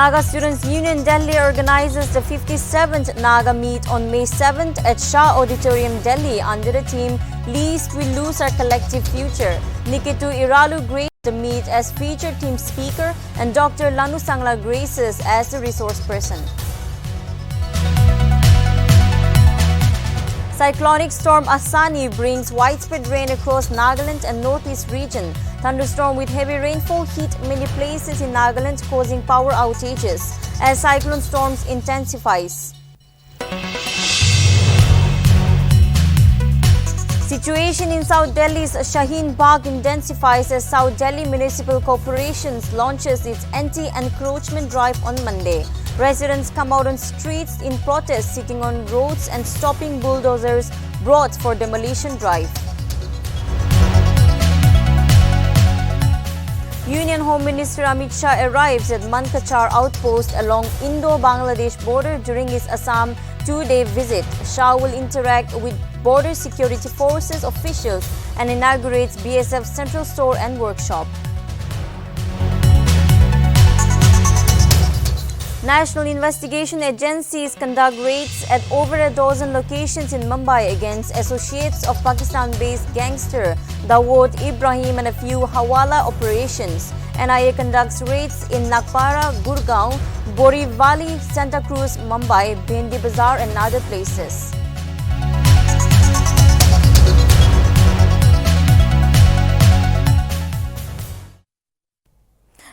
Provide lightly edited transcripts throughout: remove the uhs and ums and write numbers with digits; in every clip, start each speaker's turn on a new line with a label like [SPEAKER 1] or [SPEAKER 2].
[SPEAKER 1] Naga Students Union Delhi organizes the 57th Naga Meet on May 7th at Shah Auditorium, Delhi under the theme Least We Lose Our Collective Future. Nikitu Iralu graced the meet as featured team speaker and Dr. Lanu Sangla graces as the resource person. Cyclonic storm Asani brings widespread rain across Nagaland and northeast region. Thunderstorm with heavy rainfall hit many places in Nagaland, causing power outages as cyclone storms intensifies. Situation in South Delhi's Shaheen Bagh intensifies as South Delhi Municipal Corporation launches its anti-encroachment drive on Monday. Residents come out on streets in protest, sitting on roads and stopping bulldozers brought for demolition drive. Union Home Minister Amit Shah arrives at Mankachar outpost along Indo-Bangladesh border during his Assam two-day visit. Shah will interact with border security forces officials and inaugurates BSF Central Store and Workshop. National investigation agencies conduct raids at over a dozen locations in Mumbai against associates of Pakistan-based gangster Dawood Ibrahim and a few Hawala operations. NIA conducts raids in Nagpara, Gurgaon, Borivali, Santa Cruz, Mumbai, Bhendi Bazaar and other places.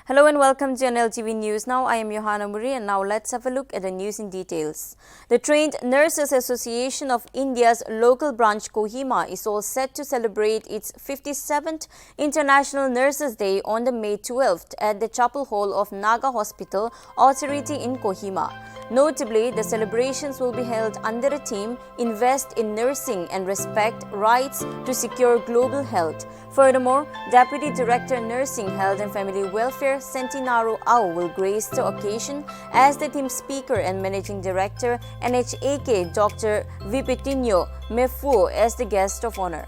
[SPEAKER 1] Hello and welcome to Nltv News. Now I am Johanna Muri and now let's have a look at the news in details. The Trained Nurses Association of India's local branch Kohima is all set to celebrate its 57th International Nurses Day on the May 12th at the Chapel Hall of Naga Hospital Authority in Kohima. Notably, the celebrations will be held under the theme Invest in Nursing and Respect Rights to Secure Global Health. Furthermore, Deputy Director Nursing, Health and Family Welfare Centinaru Au will grace the occasion as the team speaker and Managing Director NHAK Dr. Vipitinho Mefuo as the guest of honor.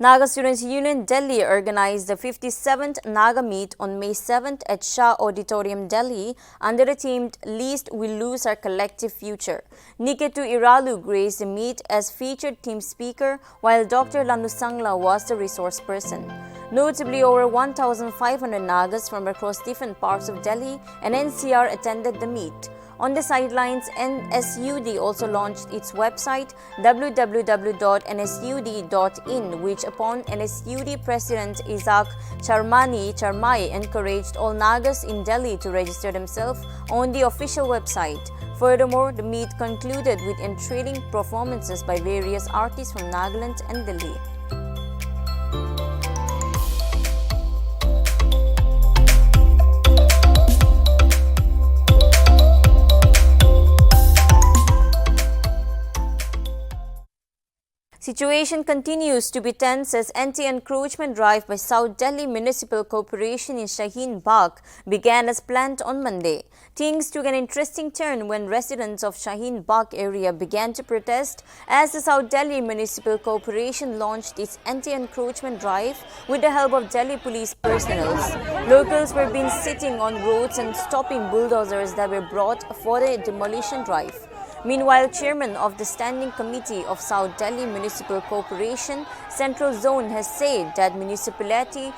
[SPEAKER 1] Naga Students Union Delhi organized the 57th Naga Meet on May 7th at Shah Auditorium, Delhi under the theme Least We Lose Our Collective Future. Nikitu Iralu graced the meet as featured team speaker while Dr. Lanu Sangla was the resource person. Notably, over 1,500 Nagas from across different parts of Delhi and NCR attended the meet. On the sidelines, NSUD also launched its website www.nsud.in, which upon NSUD President Isaac Charmai encouraged all Nagas in Delhi to register themselves on the official website. Furthermore, the meet concluded with enthralling performances by various artists from Nagaland and Delhi. Situation continues to be tense as anti-encroachment drive by South Delhi Municipal Corporation in Shaheen Bagh began as planned on Monday. Things took an interesting turn when residents of Shaheen Bagh area began to protest as the South Delhi Municipal Corporation launched its anti-encroachment drive with the help of Delhi police personnel. Locals were being sitting on roads and stopping bulldozers that were brought for the demolition drive. Meanwhile, Chairman of the Standing Committee of South Delhi Municipal Corporation Central Zone has said that municipality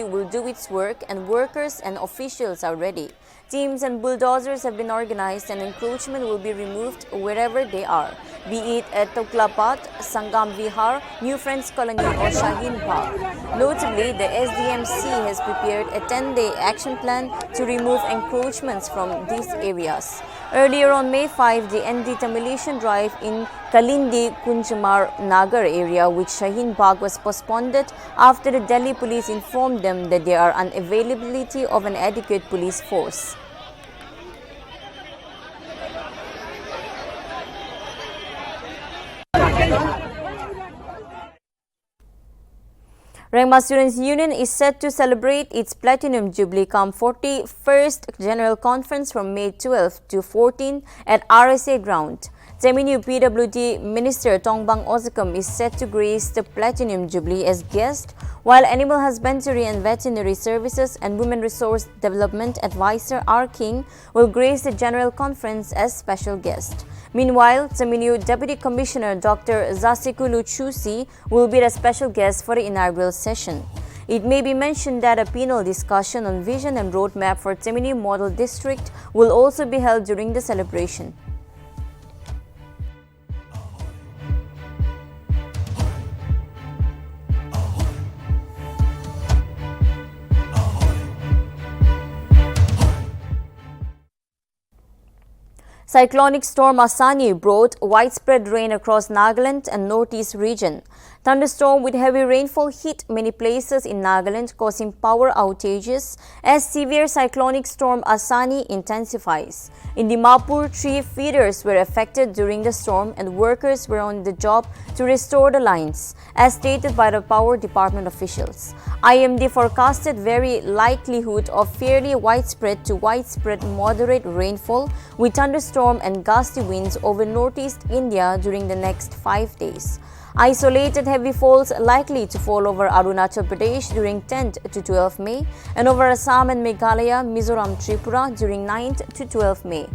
[SPEAKER 1] will do its work and workers and officials are ready. Teams and bulldozers have been organized and encroachment will be removed wherever they are, be it at Tuklapat, Sangam Vihar, New Friends Colony or Shaheen Bagh. Notably, the SDMC has prepared a 10-day action plan to remove encroachments from these areas. Earlier on May 5, the anti-demolition drive in Kalindi Kunjamar Nagar area with Shaheen Bagh was postponed after the Delhi police informed them that there are unavailability of an adequate police force. Rangma Students Union is set to celebrate its Platinum Jubilee come 41st General Conference from May 12 to 14 at RSA Ground. Teminu PWD Minister Tongbang Ozakam is set to grace the Platinum Jubilee as guest, while Animal Husbandry and Veterinary Services and Women Resource Development Advisor R. King will grace the General Conference as special guest. Meanwhile, Teminu Deputy Commissioner Dr. Zasikulu Chusi will be the special guest for the inaugural session. It may be mentioned that a panel discussion on vision and roadmap for Teminu Model District will also be held during the celebration. Cyclonic storm Asani brought widespread rain across Nagaland and northeast region. Thunderstorm with heavy rainfall hit many places in Nagaland, causing power outages as severe cyclonic storm Asani intensifies. In Dimapur, 3 feeders were affected during the storm and workers were on the job to restore the lines, as stated by the power department officials. IMD forecasted very likelihood of fairly widespread to widespread moderate rainfall with thunderstorm and gusty winds over northeast India during the next 5 days. Isolated heavy falls likely to fall over Arunachal Pradesh during 10th to 12th May and over Assam and Meghalaya, Mizoram, Tripura during 9th to 12th May.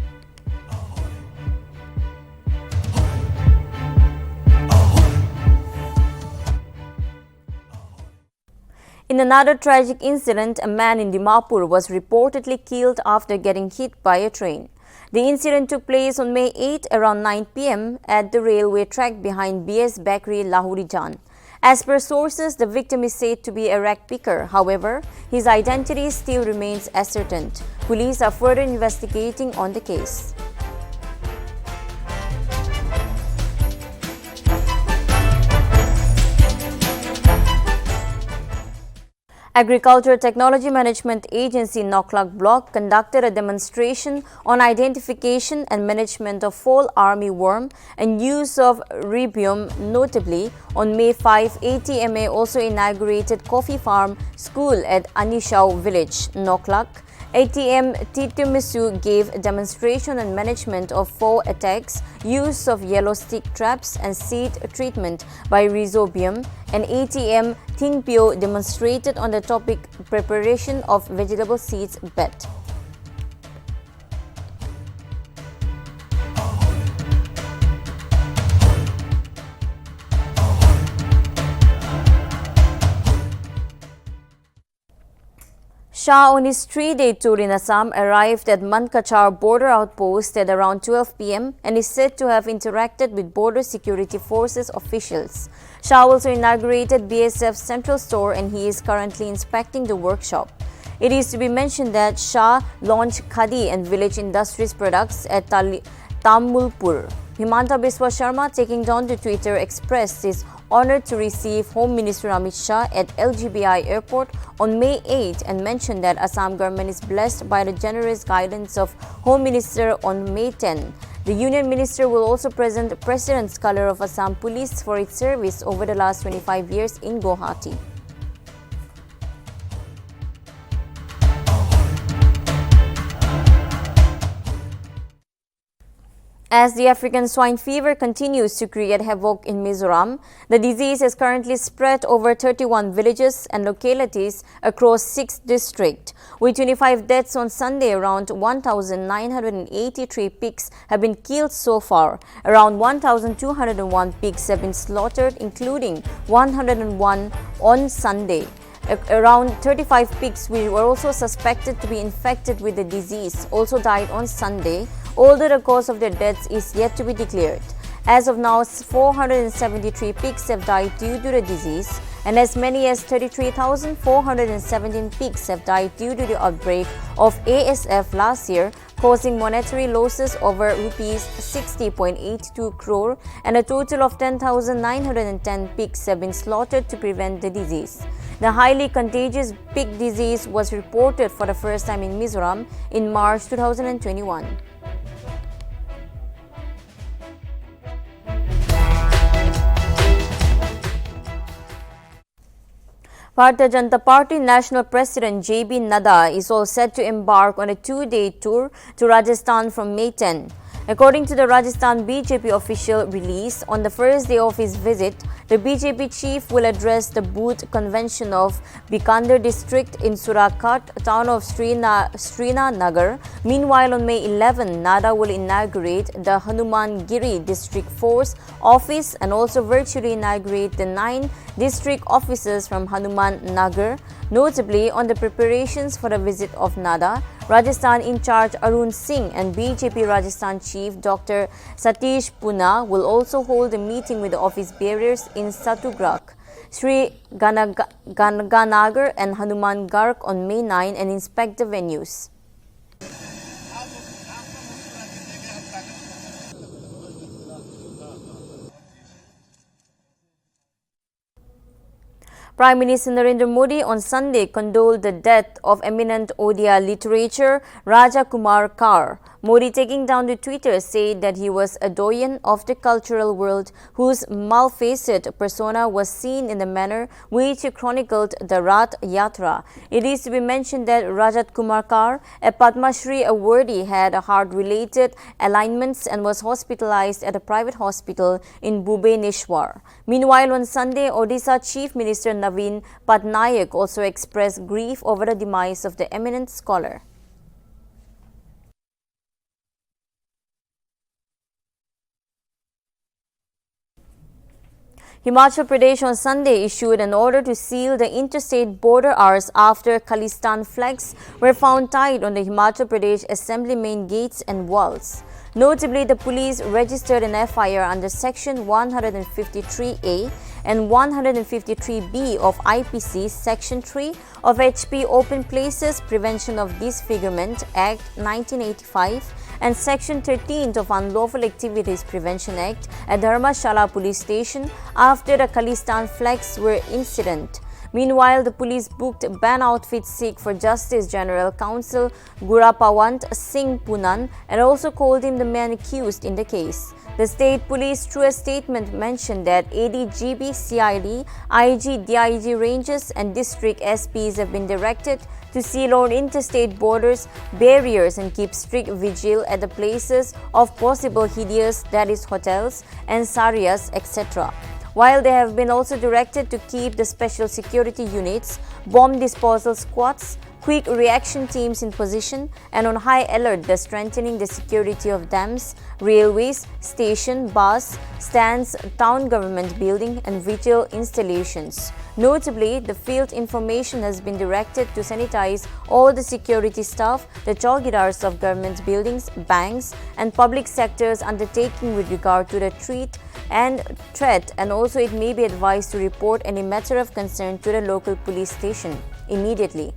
[SPEAKER 1] In another tragic incident, a man in Dimapur was reportedly killed after getting hit by a train. The incident took place on May 8 around 9 p.m. at the railway track behind BS Bakery, Lahorijan. As per sources, the victim is said to be a rag picker. However, his identity still remains ascertained. Police are further investigating on the case. Agriculture Technology Management Agency Noklak Block conducted a demonstration on identification and management of fall armyworm and use of ribium. Notably, on May 5, ATMA also inaugurated Coffee Farm School at Anishau Village, Noklak. ATM Titumisu gave demonstration on management of fall attacks, use of yellow stick traps and seed treatment by rhizobium, and ATM Tingpyo demonstrated on the topic preparation of vegetable seeds bed. Shah on his 3-day tour in Assam arrived at Mankachar border outpost at around 12 p.m. and is said to have interacted with border security forces officials. Shah also inaugurated BSF's central store and he is currently inspecting the workshop. It is to be mentioned that Shah launched Khadi and village industries products at Tamulpur. Himanta Biswa Sharma, taking down to Twitter, expressed his honored to receive Home Minister Amit Shah at LGBI Airport on May 8 and mentioned that Assam government is blessed by the generous guidance of Home Minister on May 10. The Union Minister will also present the President's Colour of Assam Police for its service over the last 25 years in Guwahati. As the African swine fever continues to create havoc in Mizoram, the disease has currently spread over 31 villages and localities across 6 districts. With 25 deaths on Sunday, around 1,983 pigs have been killed so far. Around 1,201 pigs have been slaughtered, including 101 on Sunday. Around 35 pigs which were also suspected to be infected with the disease also died on Sunday, although the cause of their deaths is yet to be declared. As of now, 473 pigs have died due to the disease, and as many as 33,417 pigs have died due to the outbreak of ASF last year, causing monetary losses over rupees 60.82 crore, and a total of 10,910 pigs have been slaughtered to prevent the disease. The highly contagious pig disease was reported for the first time in Mizoram in March 2021. Bharatiya Janata Party National President J.B. Nadda is all set to embark on a 2-day tour to Rajasthan from May 10. According to the Rajasthan BJP official release, on the first day of his visit, the BJP chief will address the booth convention of Bikaner district in Surakat, town of Srinagar. Meanwhile, on May 11, Nada will inaugurate the Hanuman Giri district force office and also virtually inaugurate the 9 district offices from Hanuman Nagar. Notably, on the preparations for the visit of Nada, Rajasthan in charge Arun Singh and BJP Rajasthan chief Dr. Satish Puna will also hold a meeting with the office bearers in Satugrak, Sri Ganaganagar and Hanuman Garg on May 9 and inspect the venues. Prime Minister Narendra Modi on Sunday condoled the death of eminent Odia literature Raja Kumar Kar. Modi, taking down to Twitter, said that he was a doyen of the cultural world whose multifaceted persona was seen in the manner which he chronicled the Rath Yatra. It is to be mentioned that Rajat Kumar Kar, a Padma Shri awardee, had heart-related alignments and was hospitalized at a private hospital in Bhubaneswar. Meanwhile, on Sunday, Odisha Chief Minister Naveen Patnaik also expressed grief over the demise of the eminent scholar. Himachal Pradesh on Sunday issued an order to seal the interstate border hours after Khalistan flags were found tied on the Himachal Pradesh Assembly main gates and walls. Notably, the police registered an FIR under Section 153A and 153B of IPC, Section 3 of HP Open Places Prevention of Disfigurement Act 1985 and Section 13 of Unlawful Activities Prevention Act at Dharmashala Police Station after the Khalistan flags were incident. Meanwhile, the police booked ban outfit Sikh for Justice General Counsel Gurapawant Singh Punan and also called him the man accused in the case. The state police, through a statement, mentioned that ADGB, CID, IG, DIG ranges and district SPs have been directed to seal all interstate borders, barriers and keep strict vigil at the places of possible hideous, that is hotels and sarias, etc. While they have been also directed to keep the special security units, bomb disposal squads, quick reaction teams in position and on high alert, thus strengthening the security of dams, railways, station, bus stands, town government building and retail installations. Notably, the field information has been directed to sanitize all the security staff, the chowkidars of government buildings, banks and public sectors undertaking with regard to the threat, and also it may be advised to report any matter of concern to the local police station immediately.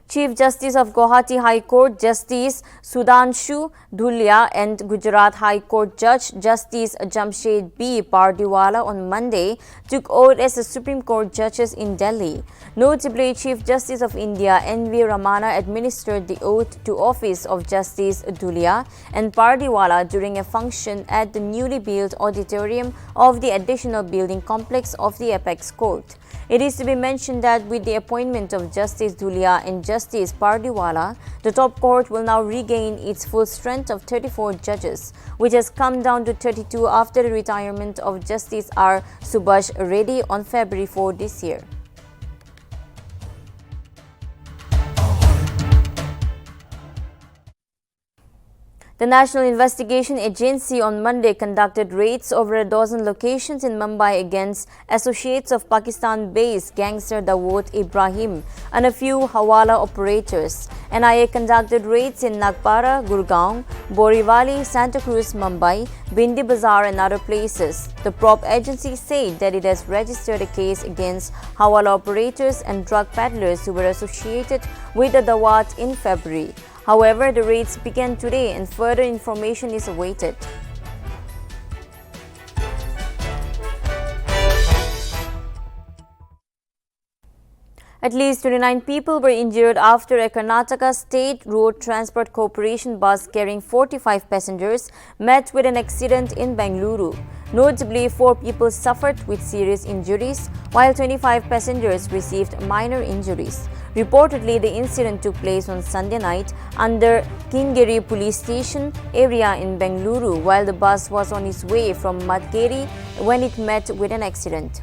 [SPEAKER 1] Chief Justice of Guwahati High Court Justice Sudhanshu Dhulia and Gujarat High Court Judge Justice Jamshed B. Pardiwala on Monday took oath as the Supreme Court judges in Delhi. Notably, Chief Justice of India N.V. Ramana administered the oath to office of Justice Dhulia and Pardiwala during a function at the newly built auditorium of the additional building complex of the Apex Court. It is to be mentioned that with the appointment of Justice Dhulia and Justice Pardiwala, the top court will now regain its full strength of 34 judges, which has come down to 32 after the retirement of Justice R. Subhash Reddy on February 4 this year. The National Investigation Agency on Monday conducted raids over a dozen locations in Mumbai against associates of Pakistan-based gangster Dawood Ibrahim and a few Hawala operators. NIA conducted raids in Nagpara, Gurgaon, Borivali, Santa Cruz, Mumbai, Bindi Bazaar and other places. The prop agency said that it has registered a case against Hawala operators and drug peddlers who were associated with the Dawood in February. However, the raids began today and further information is awaited. At least 29 people were injured after a Karnataka State Road Transport Corporation bus carrying 45 passengers met with an accident in Bengaluru. Notably, 4 people suffered with serious injuries, while 25 passengers received minor injuries. Reportedly, the incident took place on Sunday night under Kingeri police station area in Bengaluru while the bus was on its way from Madgeri when it met with an accident.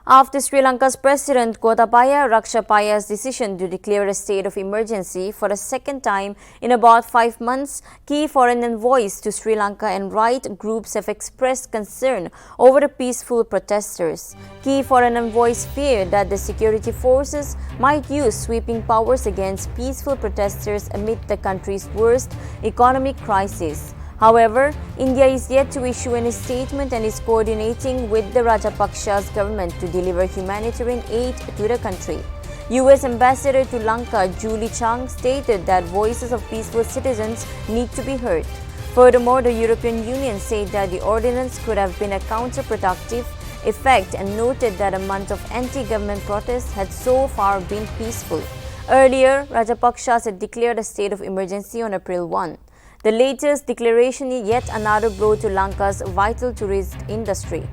[SPEAKER 1] After Sri Lanka's President Gotabaya Rajapaksa's decision to declare a state of emergency for the second time in about 5 months, key foreign envoys to Sri Lanka and right groups have expressed concern over the peaceful protesters. Key foreign envoys fear that the security forces might use sweeping powers against peaceful protesters amid the country's worst economic crisis. However, India is yet to issue any statement and is coordinating with the Rajapaksa's government to deliver humanitarian aid to the country. US Ambassador to Lanka, Julie Chang, stated that voices of peaceful citizens need to be heard. Furthermore, the European Union said that the ordinance could have been a counterproductive effect and noted that a month of anti-government protests had so far been peaceful. Earlier, Rajapaksa had declared a state of emergency on April 1. The latest declaration is yet another blow to Lanka's vital tourist industry.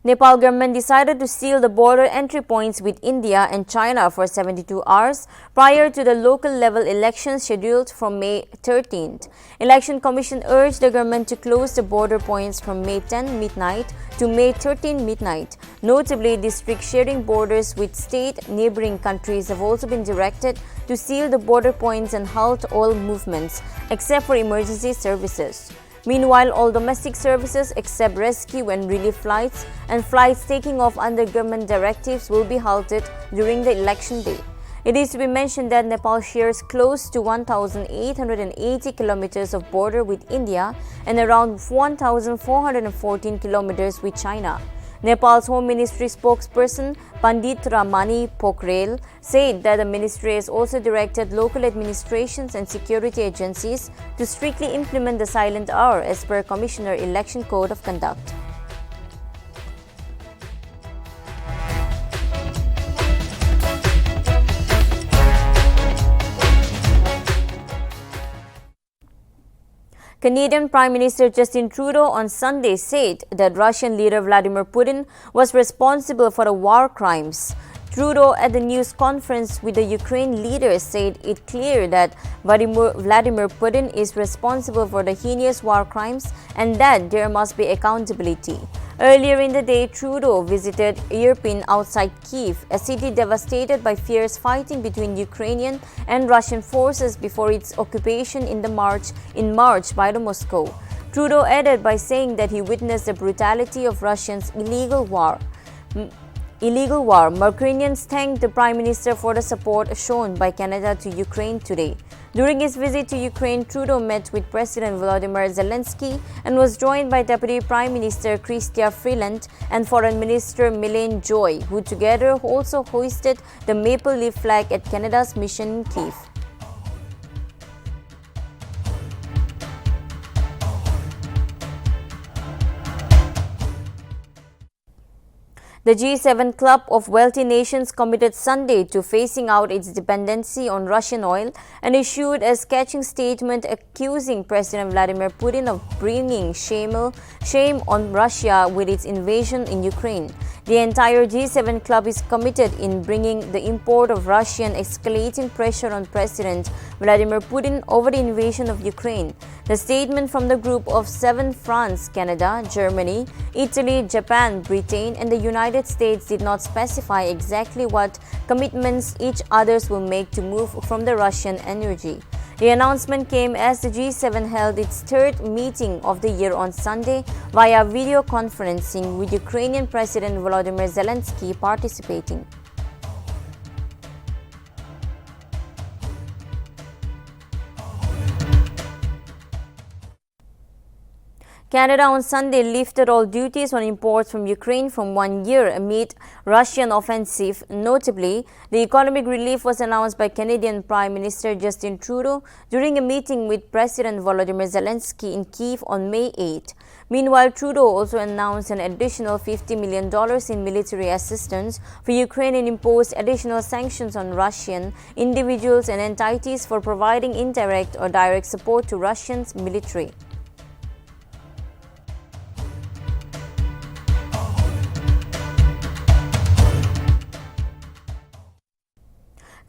[SPEAKER 1] Nepal government decided to seal the border entry points with India and China for 72 hours prior to the local level elections scheduled for May 13th. Election Commission urged the government to close the border points from May 10 midnight to May 13 midnight. Notably, district sharing borders with state neighboring countries have also been directed to seal the border points and halt all movements except for emergency services. Meanwhile, all domestic services except rescue and relief flights and flights taking off under government directives will be halted during the election day. It is to be mentioned that Nepal shares close to 1,880 kilometers of border with India and around 1,414 kilometers with China. Nepal's Home Ministry spokesperson Pandit Ramani Pokhrel said that the ministry has also directed local administrations and security agencies to strictly implement the silent hour as per Commissioner Election Code of Conduct. Canadian Prime Minister Justin Trudeau on Sunday said that Russian leader Vladimir Putin was responsible for the war crimes. Trudeau at the news conference with the Ukraine leader said it clear that Vladimir Putin is responsible for the heinous war crimes and that there must be accountability. Earlier in the day, Trudeau visited Irpin outside Kyiv, a city devastated by fierce fighting between Ukrainian and Russian forces before its occupation in March by the Moscow. Trudeau added by saying that he witnessed the brutality of Russia's illegal war. Ukrainians thanked the Prime Minister for the support shown by Canada to Ukraine today. During his visit to Ukraine, Trudeau met with President Volodymyr Zelensky and was joined by Deputy Prime Minister Chrystia Freeland and Foreign Minister Mylène Joy, who together also hoisted the maple leaf flag at Canada's mission in Kyiv. The G7 club of wealthy nations committed Sunday to phasing out its dependency on Russian oil and issued a scathing statement accusing President Vladimir Putin of bringing shame on Russia with its invasion in Ukraine. The entire G7 club is committed in bringing the import of Russian escalating pressure on President Vladimir Putin over the invasion of Ukraine. The statement from the group of 7, France, Canada, Germany, Italy, Japan, Britain, and the United States did not specify exactly what commitments each others will make to move from the Russian energy. The announcement came as the G7 held its third meeting of the year on Sunday via video conferencing with Ukrainian President Volodymyr Zelensky participating. Canada on Sunday lifted all duties on imports from Ukraine from 1 year amid Russian offensive. Notably, the economic relief was announced by Canadian Prime Minister Justin Trudeau during a meeting with President Volodymyr Zelensky in Kyiv on May 8. Meanwhile, Trudeau also announced an additional $50 million in military assistance for Ukraine and imposed additional sanctions on Russian individuals and entities for providing indirect or direct support to Russia's military.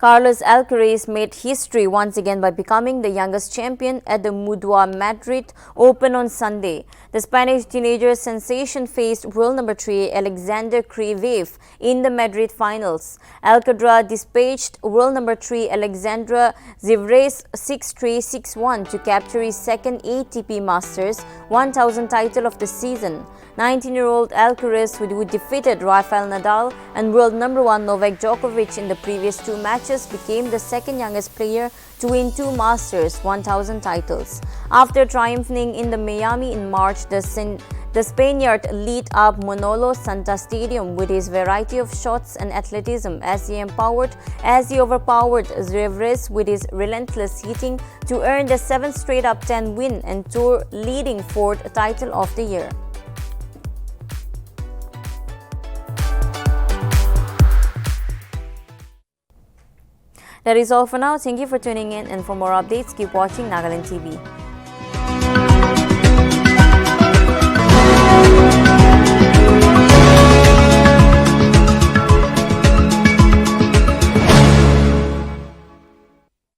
[SPEAKER 1] Carlos Alcaraz made history once again by becoming the youngest champion at the Mudua Madrid Open on Sunday. The Spanish teenager sensation faced world number 3 Alexander Zverev in the Madrid finals. Alcaraz dispatched world number 3 Alexander Zverev 6-3, 6-1 to capture his second ATP Masters 1000 title of the season. 19-year-old Alcaraz, who defeated Rafael Nadal and world number 1 Novak Djokovic in the previous 2 matches, became the second youngest player to win 2 Masters 1000 titles. After triumphing in the Miami in March, the Spaniard lit up Manolo Santa Stadium with his variety of shots and athleticism as he overpowered Zverev with his relentless hitting to earn the 7th straight up 10 win and tour leading 4th title of the year. That is all for now. Thank you for tuning in, and for more updates, keep watching Nagaland TV.